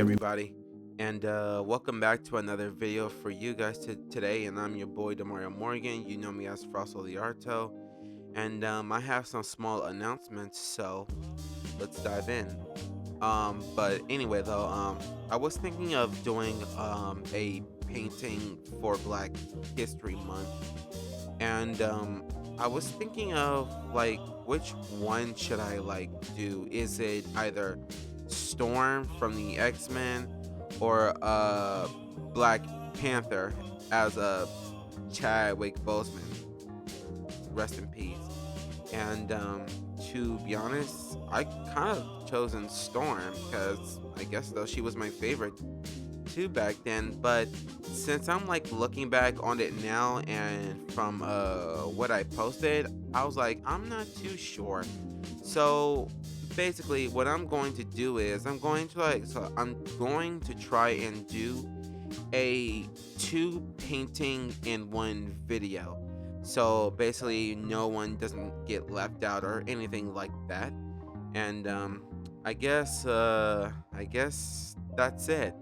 everybody, and welcome back to another video for you guys today. And I'm your boy Demario Morgan. You know me as Frosso the Arto, and I have some small announcements. So let's dive in. But anyway, though, I was thinking of doing a painting for Black History Month, and I was thinking of like which one should I like do? Is it either Storm from the X-Men or Black Panther as a Chadwick Boseman, rest in peace. And to be honest, I kind of chosen Storm because I guess though she was my favorite too back then. But since I'm like looking back on it now and from what I posted, I was like, I'm not too sure. So basically what I'm going to do is I'm going to try and do a two painting in one video. So basically no one doesn't get left out or anything like that. And I guess that's it.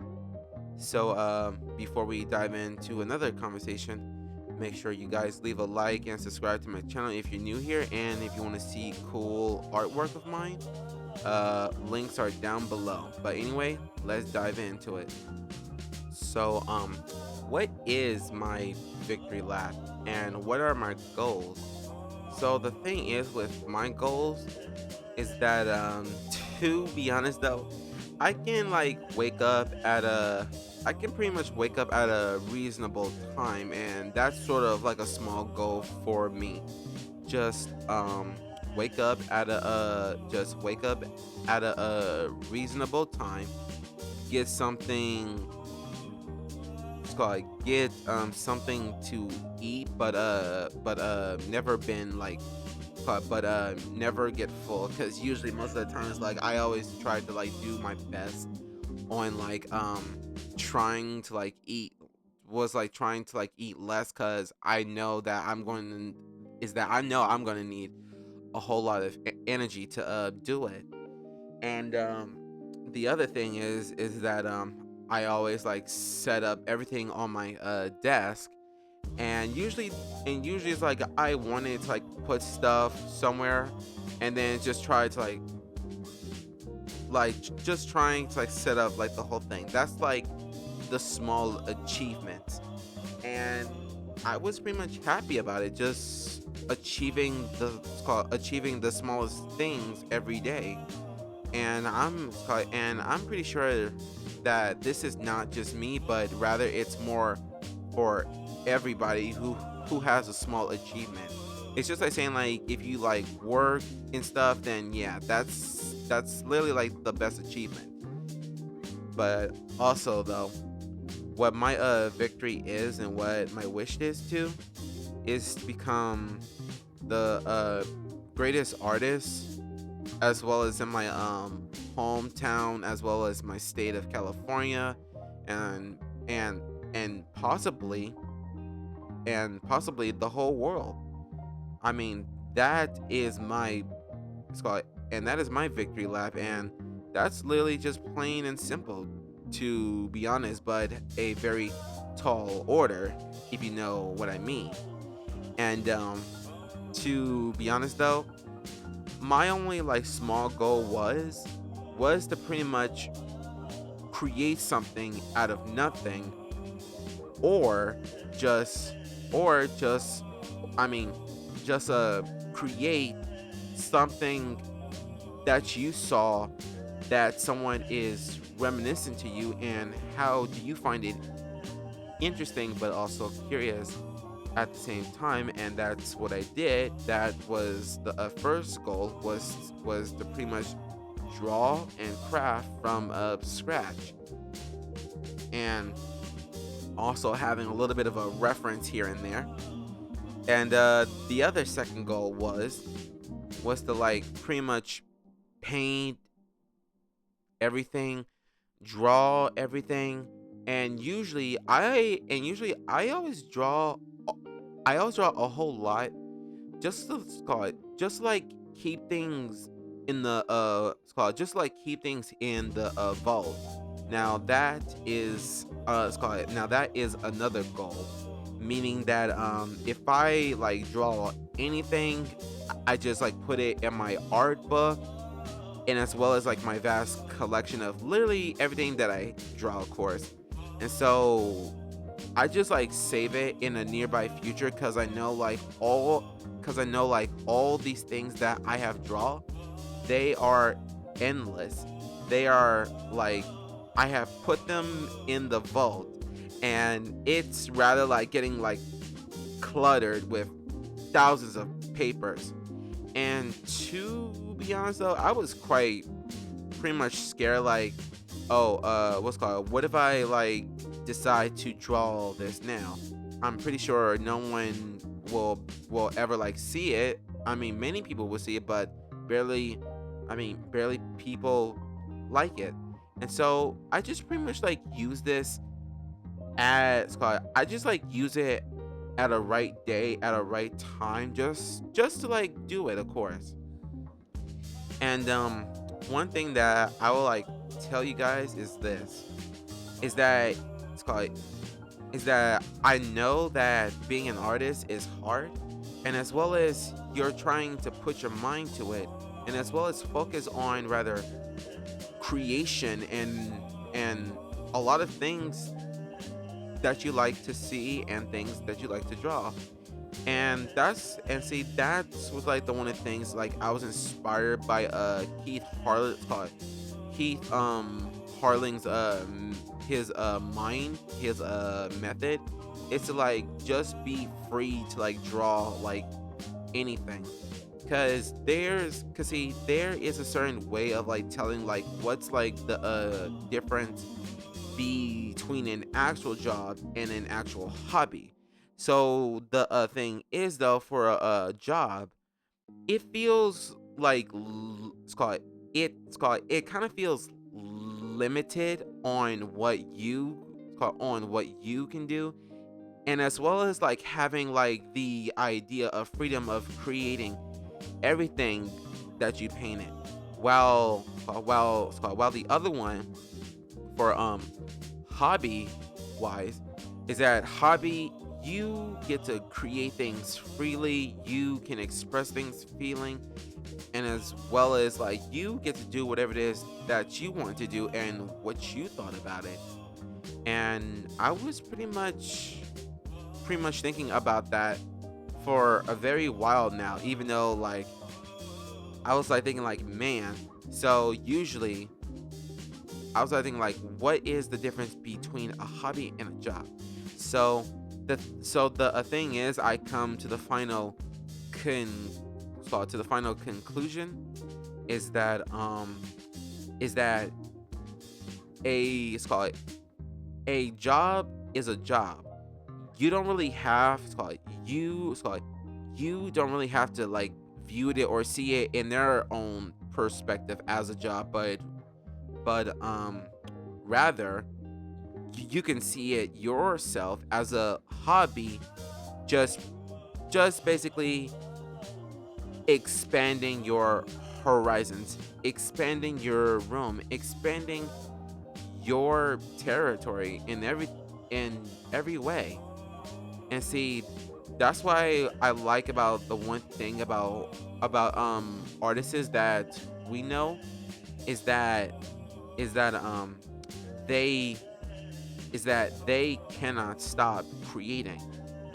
So before we dive into another conversation, make sure you guys leave a like and subscribe to my channel if you're new here, and if you want to see cool artwork of mine, links are down below. But anyway, let's dive into it. So what is my victory lap and what are my goals? So the thing is with my goals is that to be honest though, I can like wake up at a I can pretty much wake up at a reasonable time, and that's sort of like a small goal for me. Just wake up at a reasonable time, get something it's called like, get something to eat, but never been like but never get full, because usually most of the time it's like I always try to like do my best on like trying to like eat was like trying to like eat less, because I know I'm going to need a whole lot of energy to do it. And the other thing is that I always like set up everything on my desk, and usually it's like I wanted to like put stuff somewhere, and then just try to just trying to like set up like the whole thing. That's like the small achievements, and I was pretty much happy about it, just achieving the smallest things every day. And I'm pretty sure that this is not just me, but rather it's more for everybody who has a small achievement. It's just like saying like if you like work and stuff, then yeah, that's literally like the best achievement. But also though, what my victory is and what my wish is to become the greatest artist, as well as in my hometown, as well as my state of California, and and and possibly the whole world. I mean, that is my it's called and that is my victory lap, and that's literally just plain and simple, to be honest, but a very tall order, if you know what I mean. And to be honest though, my only like small goal was to pretty much create something out of nothing, or just just I mean just create something that you saw that someone is reminiscent to you, and how do you find it interesting but also curious at the same time. And that's what I did. That was the first goal, was to pretty much draw and craft from scratch, and also having a little bit of a reference here and there. And the other second goal was to like pretty much paint everything, draw everything. And usually I always draw a whole lot, just to call it just like keep things in the just like keep things in the vault, Now that is let's call it, now that is another goal, meaning that if I like draw anything, I just like put it in my art book, and as well as like my vast collection of literally everything that I draw, of course. And so I just like save it in a nearby future because I know like all these things that I have drawn, they are endless. They are like, I have put them in the vault, and it's rather like getting like cluttered with thousands of papers. And to be honest though, I was quite pretty much scared, like, oh, what's it called? What if I like decide to draw this now? I'm pretty sure no one will ever like see it. I mean, many people will see it, but barely, barely people like it. And so I just pretty much like use this as I just like use it at a right day, at a right time, just to like do it, of course. And one thing that I will like tell you guys is this, is that it's called is that I know that being an artist is hard, and as well as you're trying to put your mind to it, and as well as focus on rather creation and a lot of things that you like to see and things that you like to draw. And that was like the one of the things, like I was inspired by Keith Harling's his mind, his method is to like just be free to like draw like anything. Cause see, there is a certain way of like telling like what's like the difference between an actual job and an actual hobby. So the thing is though, for a job, it feels like it kind of feels limited on what you can do, and as well as like having like the idea of freedom of creating everything that you painted, while the other one for hobby wise is that hobby, you get to create things freely, you can express things feeling, and as well as like you get to do whatever it is that you want to do and what you thought about it. And I was pretty much thinking about that for a very while now, even though like I was like thinking like, man, so usually I was like thinking like, what is the difference between a hobby and a job? So the thing is, I come to the con to the final conclusion is that is that it's called a job is a job. You don't really have it's called you don't really have to like view it or see it in their own perspective as a job, but rather you can see it yourself as a hobby, just basically expanding your horizons, expanding your room, expanding your territory in every way. And see, that's why I like about the one thing about artists is that we know is that is that they they cannot stop creating.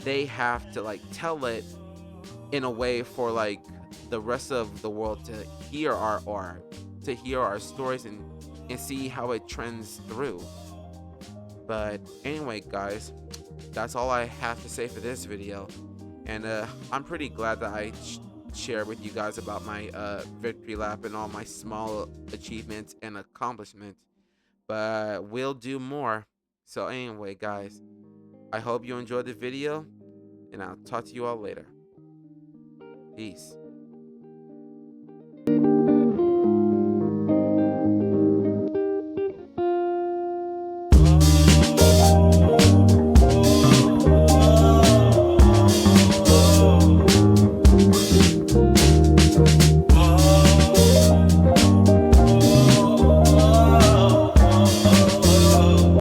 They have to like tell it in a way for like the rest of the world to hear our art, to hear our stories, and see how it trends through. But anyway, guys, that's all I have to say for this video. And I'm pretty glad that I shared with you guys about my victory lap and all my small achievements and accomplishments. But we'll do more. So anyway, guys, I hope you enjoyed the video, and I'll talk to you all later. Peace.